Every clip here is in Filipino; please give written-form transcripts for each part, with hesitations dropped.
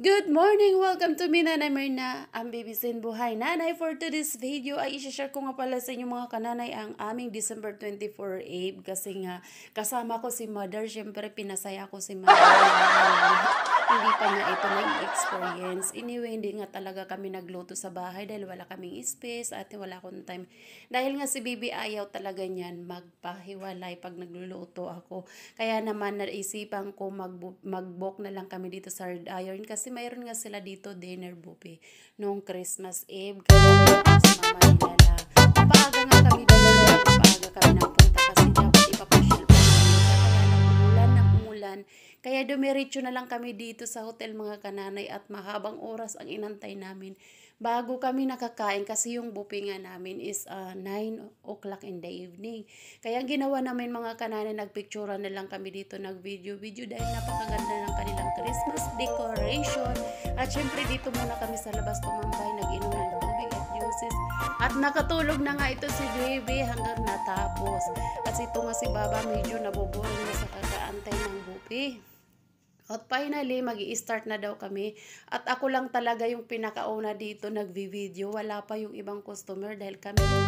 Good morning! Welcome to me, Nanay Myrna, ang Bibisin Buhay Nanay. For today's video ay i-share ko nga pala sa inyo mga kananay ang aming December 24 Eve kasi nga kasama ko si Mother. Siyempre pinasaya ko si Mother. Hindi pa nga ito na-experience. Anyway, hindi nga talaga kami nagluto sa bahay dahil wala kaming space at wala akong time. Dahil nga si Bibi ayaw talaga niyan magpahiwalay pag nagluluto ako. Kaya naman naisipan ko mag-book na lang kami dito sa Red Iron kasi mayroon nga sila dito dinner buffet noong Christmas Eve. Kaya si Mama nila na mapaaga nga kami dito dahil mapaaga kami napunta kasi dapat ipapasyal pa namin. Kaya umulan ng umulan. Kaya dumiretso na lang kami dito sa hotel mga kananay at mahabang oras ang inantay namin bago kami nakakain kasi yung buffet nga namin is 9 o'clock in the evening. Kaya ang ginawa namin mga kananay, nagpicturean na lang kami dito, nag-video dahil napakaganda ng kanilang Christmas decoration. At syempre dito muna kami sa labas tumambay, nag-inom ng tubig at juices. At nakatulog na nga ito si Baby hanggang natapos. At ito nga si Baba medyo naboboring na sa kakaantay ng buffet. At finally, mag-i-start na daw kami. At ako lang talaga yung pinakauna dito nagvi-video. Wala pa yung ibang customer dahil kami yung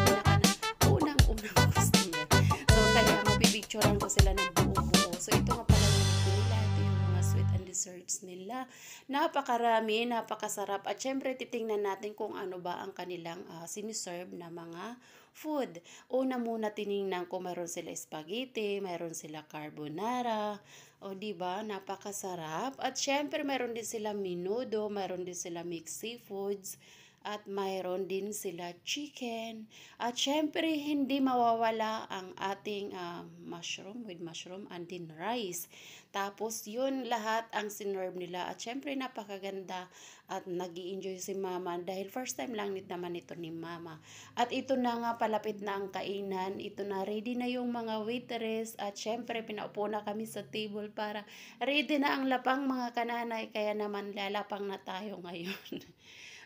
unang customer. So, kaya mapipicturean ko sila ng buo-buo. So, ito nga pala yung nila. Ito yung mga sweet and desserts nila. Napakarami, napakasarap. At syempre, titingnan natin kung ano ba ang kanilang siniserve na mga food. Una muna tiningnan ko mayroon sila spaghetti, mayroon sila carbonara. O diba, napakasarap. At syempre mayroon din sila menudo, mayroon din sila mixed seafoods, at mayroon din sila chicken. At syempre hindi mawawala ang ating mushroom with mushroom and din rice. Tapos yun lahat ang sinerve nila. At syempre napakaganda at nag-i-enjoy si Mama dahil first time lang naman ito ni Mama. At ito na nga palapit na ang kainan. Ito na ready na yung mga waitress at syempre pinaupo na kami sa table para ready na ang lapang mga kananay. Kaya naman lalapang na tayo ngayon.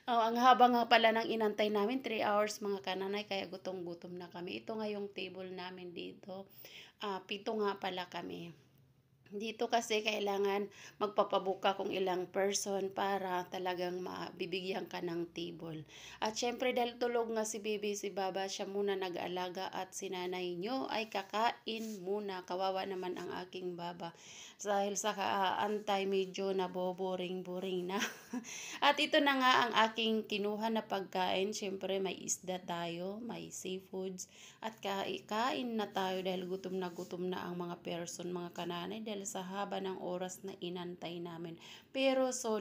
Oh, ang haba nga pala ng inantay namin, 3 hours mga kananay, kaya gutom-gutom na kami. Ito nga yung table namin dito. 7 nga pala kami. Dito kasi kailangan magpapabuka kung ilang person para talagang mabibigyan ka ng table. At syempre dahil tulog nga si Baby, si Baba, siya muna nag-aalaga at si nanay nyo ay kakain muna. Kawawa naman ang aking Baba. Dahil sa kaantay medyo naboboring-boring na. At ito na nga ang aking kinuha na pagkain. Syempre may isda tayo, may seafoods. At kain na tayo dahil gutom na ang mga person, mga kananay dahil sa haba ng oras na inantay namin. Pero so